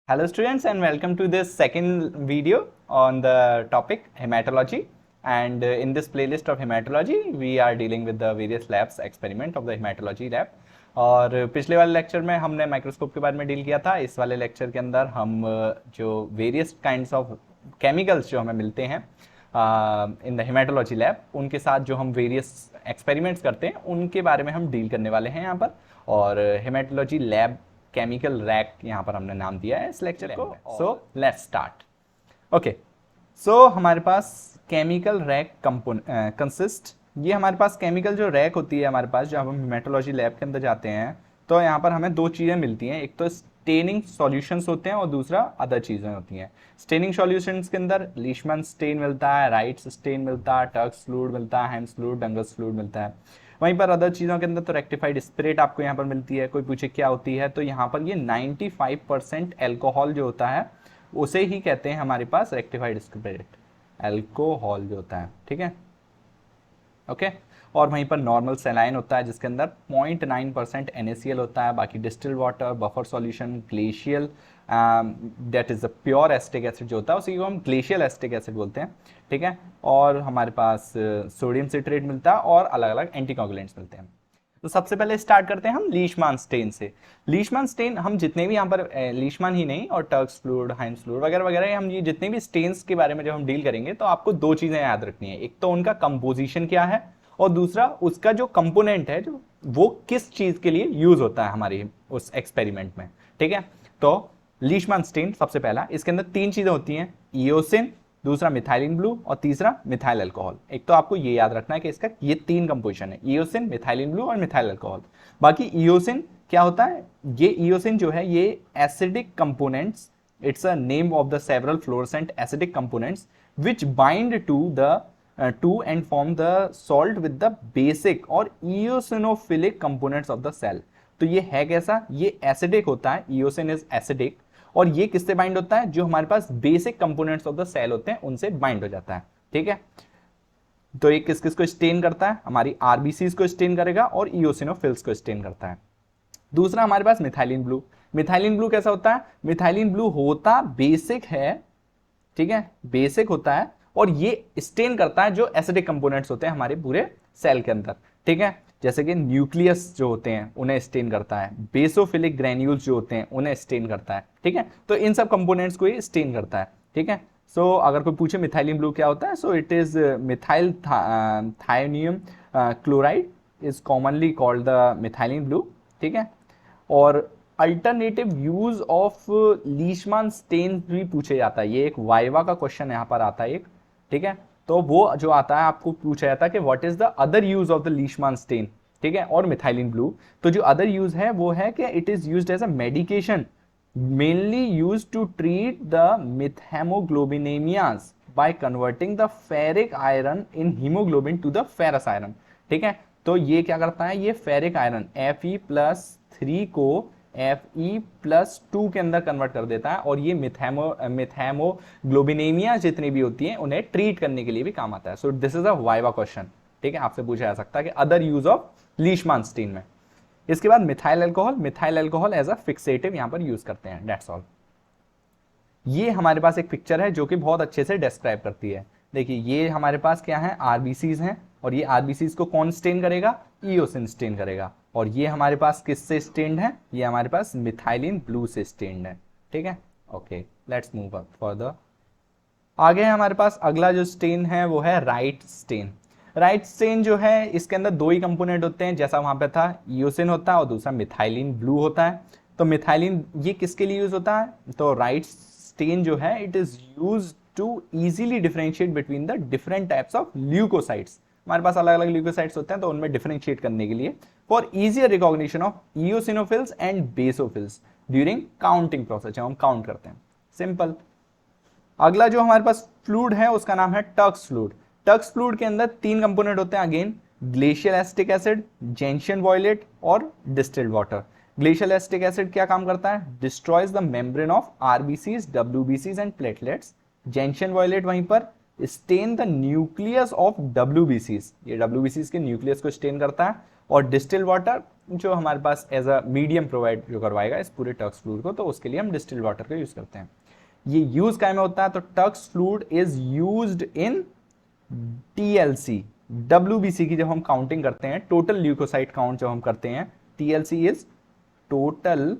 Hello students and welcome to this second video on the topic hematology, and in this playlist of hematology we are dealing with the various labs experiment of the hematology lab। और पिछले वाले lecture में हमने microscope के बारे में deal किया था। इस वाले लेक्चर के अंदर हम जो वेरियस काइंड्स ऑफ केमिकल्स जो हमें मिलते हैं इन द हेमाटोलॉजी लैब, उनके साथ जो हम वेरियस एक्सपेरिमेंट्स करते हैं उनके बारे में हम डील करने वाले हैं यहाँ पर। और हेमाटोलॉजी लैब केमिकल रैक यहाँ पर हमने नाम दिया है इस लेक्चर को। So let's start. ओके, सो हमारे पास केमिकल रैक कंसिस्ट, ये हमारे पास केमिकल जो रैक होती है हमारे पास, जब हम हेमाटोलॉजी लैब के अंदर जाते हैं तो यहाँ पर हमें दो चीज़ें मिलती हैं। एक तो स्टेनिंग सॉल्यूशंस होते हैं और दूसरा अदर चीज़ें होती हैं। स्टेनिंग सॉल्यूशंस के अंदर लीशमैन स्टेन मिलता है, राइट्स स्टेन मिलता है, टर्क्स फ्लूइड मिलता है, हेम्स फ्लूइड, डंगल्स फ्लूइड मिलता है। वहीं पर अदर चीज़ों के अंदर तो रेक्टिफाइड स्पिरिट आपको यहाँ पर मिलती है। कोई पूछे क्या होती है, तो यहाँ पर ये 95% एल्कोहल जो होता है उसे ही कहते हैं हमारे पास रेक्टिफाइड स्पिरिट, एल्कोहल जो होता है। ठीक है, ओके। और वहीं पर नॉर्मल सेलाइन होता है जिसके अंदर 0.9% NaCl होता है। बाकी distilled water, buffer solution, glacial, that is a pure acetic acid जो होता है उसी को हम ग्लेशियल एसिटिक एसिड बोलते हैं। ठीक है, और हमारे पास सोडियम सिट्रेट मिलता है और अलग अलग एंटीकोगुलेंट्स मिलते हैं। तो सबसे पहले स्टार्ट करते हैं हम लीशमैन स्टेन से। लीशमैन स्टेन हम जितने भी यहाँ पर लीशमैन ही नहीं और टर्क्स फ्लूइड, हाइम्स फ्लूइड वगैरह वगैरह, हम ये जितने भी स्टेन्स के बारे में जब हम डील करेंगे तो आपको दो चीजें याद रखनी है। एक तो उनका कंपोजिशन क्या है और दूसरा उसका जो कंपोनेंट है जो वो किस चीज के लिए यूज होता है हमारी उस एक्सपेरिमेंट में। ठीक है, तो लीशमैन स्टेन सबसे पहला, इसके अंदर तीन चीजें होती हैं, इयोसिन, दूसरा मिथाइलिन ब्लू और तीसरा मिथाइल अल्कोहल। एक तो आपको ये याद रखना है कि इसका ये तीन कंपोजिशन है, इयोसिन, मिथाइलिन ब्लू और मिथाइल अल्कोहल। बाकी इयोसिन क्या होता है, ये इयोसिन जो है ये acidic components, it's a name of the several fluorescent acidic components which bind to and form the salt with the basic और eosinophilic components of the cell. तो ये है कैसा, ये एसिडिक होता है, इयोसिन इज एसिडिक, और ये किससे बाइंड होता है, जो हमारे पास basic components of the cell होते हैं उनसे बाइंड हो जाता है। ठीक है, तो ये किस किस को स्टेन करता है, हमारी आरबीसीज को स्टेन करेगा और इयोसिनोफिल्स को स्टेन करता है। दूसरा हमारे पास मिथाइलिन ब्लू। मिथाइलिन ब्लू कैसा होता है, मिथाइलिन ब्लू होता बेसिक है, ठीक है, बेसिक होता है और ये स्टेन करता है जो एसिडिक कंपोनेंट्स होते हैं हमारे पूरे सेल के अंदर। ठीक है, जैसे कि न्यूक्लियस जो होते हैं उन्हें स्टेन करता है, बेसोफिलिक ग्रेन्यूल्स जो होते हैं उन्हें स्टेन करता है। ठीक है, तो इन सब कंपोनेंट्स को ये स्टेन करता है। ठीक है, सो अगर कोई पूछे मिथाइलिन ब्लू क्या होता है, so it is methyl thionium chloride is commonly called the methylene blue. ठीक है, और alternative use of Leishman stain भी पूछे जाता है, ये एक वाइवा का क्वेश्चन यहाँ पर आता है एक। ठीक है, तो वो जो आता है आपको पूछा जाता है कि what is the other use of the Leishman stain. ठीक है, और मिथाइलिन ब्लू, तो जो अदर यूज है वो है कि it is used as a medication mainly used to treat the methaemoglobinaemias by converting the ferric iron in haemoglobin to the ferrous iron. ठीक है, तो ये क्या करता है, ये फेरिक आयरन Fe+3 को Fe+2 के अंदर कन्वर्ट कर देता है और ये मिथहेमोग्लोबिनेमिया जितनी भी होती हैं उन्हें ट्रीट करने के लिए भी काम आता है। So this is a viva question. ठीक है, आपसे पूछा जा सकता है कि other use of Leishman stain में। इसके बाद methyl alcohol, methyl alcohol as a fixative यहां पर यूज करते हैं, दैट्स ऑल। ये हमारे पास एक पिक्चर है जो कि बहुत अच्छे से डिस्क्राइब करती है। देखिए ये हमारे पास क्या है, आरबीसीज हैं और ये आरबीसीज को कौन स्टेन करेगा, इयोसिन स्टेन करेगा। और ये हमारे पास किससे स्टेन्ड है, ये हमारे पास मिथाइलिन ब्लू से स्टेन्ड है। ठीक है, okay, let's move up further. आगे हमारे पास अगला जो स्टेन है वो है राइट स्टेन। राइट स्टेन जो है इसके अंदर दो ही कंपोनेंट होते हैं, जैसा वहां पे था, इयोसिन होता है और दूसरा मिथाइलिन ब्लू होता है। तो मिथाइलिन ये किसके लिए यूज होता है, तो राइट स्टेन जो है it is use to easily differentiate between the different types of leucocytes. हमारे पास अलग अलग ल्यूकोसाइट्स होते हैं तो उनमें डिफरेंशिएट करने के लिए, for easier recognition of eosinophils and basophils during counting process, जब हम काउंट करते हैं, सिंपल। अगला जो हमारे पास फ्लूइड है उसका नाम है टर्क्स फ्लूइड। टर्क्स फ्लूइड के अंदर तीन कंपोनेंट होते हैं, again glacial acetic acid, gentian violet और distilled water. Glacial acetic acid क्या काम करता है, destroys the membrane of RBCs, डब्ल्यूबीसीज एंड प्लेटलेट्स। जेंशियन वॉयलेट वहीं पर स्टेन द न्यूक्लियस ऑफ डब्ल्यूबीसीज, ये डब्ल्यूबीसीज के न्यूक्लियस को स्टेन करता है। और डिस्टिल वाटर जो हमारे पास एज अ मीडियम प्रोवाइड जो करवाएगा इस पूरे टक्स फ्लूइड को, तो उसके लिए हम डिस्टिल वाटर का यूज करते हैं। ये यूज काय में होता है, तो Turk's fluid is used in TLC WBC की जब हम काउंटिंग करते हैं, टोटल ल्यूकोसाइट काउंट जब हम करते हैं, TLC is total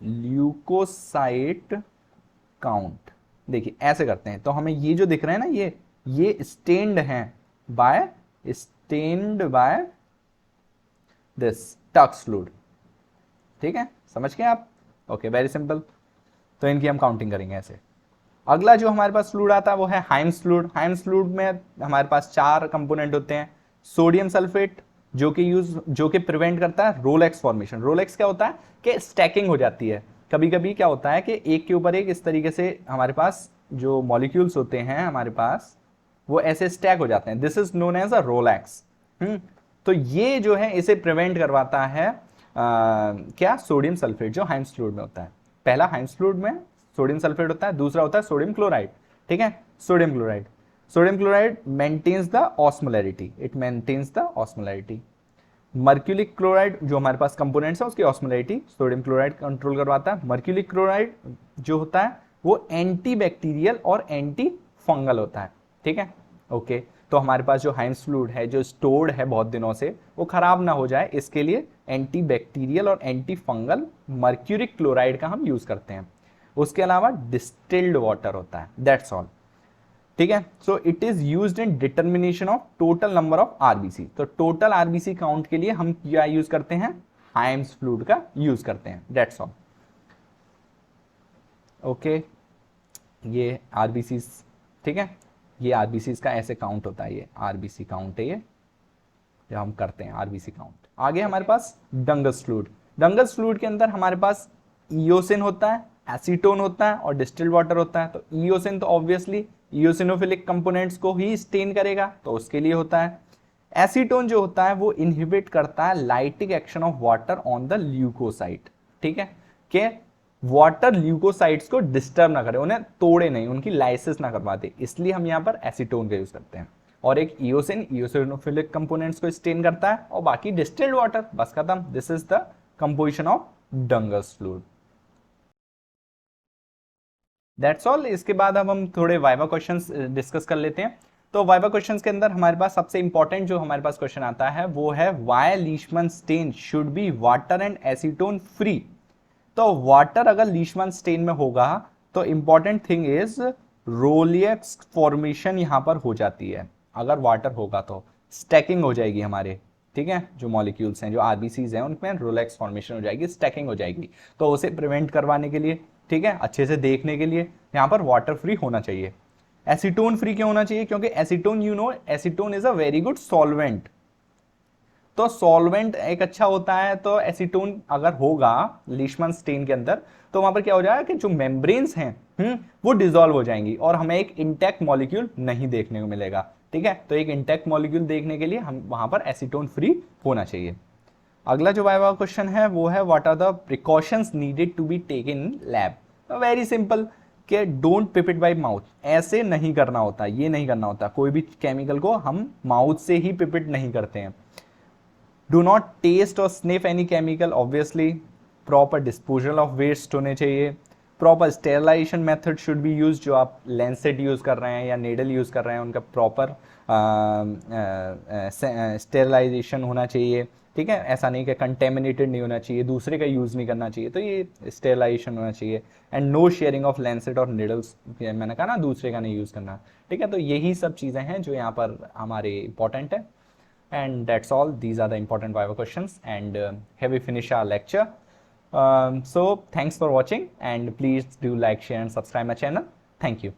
leucocyte count. देखिए ऐसे करते हैं, तो हमें ये जो दिख रहे हैं ना, ये स्टेन्ड हैं बाय दिस टक्स फ्लूइड। ठीक है, समझ गए आप? Okay, very simple. तो इनकी हम काउंटिंग करेंगे ऐसे। अगला जो हमारे पास फ्लूइड आता है वो है हाइम्स फ्लूइड। हाइम्स फ्लूइड में हमारे पास 4 कंपोनेंट होते हैं। सोडियम सल्फेट जो कि प्रिवेंट करता है रोलेक्स फॉर्मेशन। रोलेक्स क्या होता है कि स्टैकिंग हो जाती है। कभी कभी क्या होता है कि एक के ऊपर एक इस तरीके से हमारे पास जो मॉलिक्यूल्स होते हैं हमारे पास वो ऐसे स्टैक हो जाते हैं। This is known as a rouleaux. तो ये जो है इसे प्रिवेंट करवाता है क्या, सोडियम सल्फेट जो हाइम्स फ्लूइड में होता है। पहला हाइम्स फ्लूइड में सोडियम सल्फेट होता है, दूसरा होता है सोडियम क्लोराइड। ठीक है, sodium chloride maintains the osmolarity, it maintains the osmolarity. Mercuric chloride जो हमारे पास कंपोनेंट्स है उसकी ऑस्मोलैरिटी सोडियम क्लोराइड कंट्रोल करवाता है। मर्क्यूरिक क्लोराइड जो होता है वो एंटी बैक्टीरियल और एंटी फंगल होता है। ठीक है, ओके। तो हमारे पास जो हाइम्स फ्लूइड है जो स्टोर्ड है बहुत दिनों से, वो खराब ना हो जाए इसके लिए एंटी बैक्टीरियल और एंटी फंगल मर्क्यूरिक क्लोराइड का हम यूज करते हैं। उसके अलावा डिस्टिल्ड वाटर होता है, दैट्स ऑल। ठीक है, so it is used in determination of total number of RBC. तो टोटल आरबीसी काउंट के लिए हम क्या यूज करते हैं, हाइम्स फ्लूइड का यूज करते हैं, दैट्स ऑल। ओके, ये आरबीसी, ठीक है, ये आरबीसी का ऐसे काउंट होता है, ये आरबीसी काउंट है, ये जो हम करते हैं आरबीसी काउंट। आगे हमारे पास डंगस फ्लूइड। डंगस फ्लूइड के अंदर हमारे पास इओसिन होता है, एसीटोन होता है और डिस्टिल्ड वाटर होता है। तो इओसिन तो ऑब्वियसली इओसिनोफिलिक कंपोनेंट्स को ही स्टेन करेगा, तो उसके लिए होता है। एसीटोन जो होता है वो इनहिबिट करता है lytic action of water on the leucocyte. ठीक है, कि वाटर ल्यूकोसाइट्स को डिस्टर्ब ना करे, उन्हें तोड़े नहीं, उनकी लाइसिस ना करवा दे, इसलिए हम यहाँ पर एसीटोन का यूज करते हैं। और एक इओसिनोफिलिक कंपोनेंट्स को स्टेन करता है और बाकी डिस्टिल्ड वाटर, बस खत्म। This is the composition of Dunger's fluid, that's all. इसके बाद अब हम थोड़े वाइवा क्वेश्चंस डिस्कस कर लेते हैं। तो वाइवा क्वेश्चंस के अंदर हमारे पास सबसे इंपॉर्टेंट जो हमारे पास क्वेश्चन आता है वो है why Leishman stain should be water and acetone free. तो वाटर अगर लीशमैन स्टेन में होगा तो important thing is rouleaux formation यहां पर हो जाती है। अगर वाटर होगा तो स्टैकिंग हो जाएगी हमारे, ठीक है, जो मॉलिक्यूल्स हैं जो आरबीसीज हैं उनमें रोलेक्स फॉर्मेशन हो जाएगी, स्टैकिंग हो जाएगी। तो उसे प्रिवेंट करवाने के लिए, ठीक है, अच्छे से देखने के लिए यहाँ पर वाटर फ्री होना चाहिए। एसीटोन फ्री क्यों होना चाहिए, क्योंकि acetone acetone is a very good solvent. तो सॉल्वेंट एक अच्छा होता है, तो एसीटोन अगर होगा लीशमैन स्टेन के अंदर तो वहां पर क्या हो जाएगा कि जो मेम्ब्रेन्स हैं वो डिसॉल्व हो जाएंगी और हमें एक इंटैक्ट मॉलिक्यूल नहीं देखने को मिलेगा। ठीक है, तो एक इंटैक्ट मॉलिक्यूल देखने के लिए हम वहां पर एसीटोन फ्री होना चाहिए। अगला जो वाइवा क्वेश्चन है वो है what are the precautions needed to be taken in lab. Very simple, कि don't pipette by mouth, ऐसे नहीं करना होता, ये नहीं करना होता। कोई भी केमिकल को हम माउथ से ही पिपिट नहीं करते हैं। डू नॉट टेस्ट और sniff any chemical, obviously. Proper disposal of waste होने चाहिए। Proper sterilization method should be use, जो आप लेंसेट यूज कर रहे हैं या नेडल यूज कर रहे हैं उनका प्रॉपर स्टेरलाइजेशन होना चाहिए। ठीक है, ऐसा नहीं कि कंटेमिनेटेड नहीं होना चाहिए, दूसरे का यूज नहीं करना चाहिए, तो ये स्टेरलाइजेशन होना चाहिए। And no sharing of lancet और निडल्स, मैंने कहा ना दूसरे का नहीं यूज करना। ठीक है, तो यही सब चीजें हैं जो यहाँ पर हमारे इंपॉर्टेंट है। And that's all, these are the important Viva questions, and have we finished our lecture. So thanks for watching, and please do like, share and subscribe my channel. Thank you.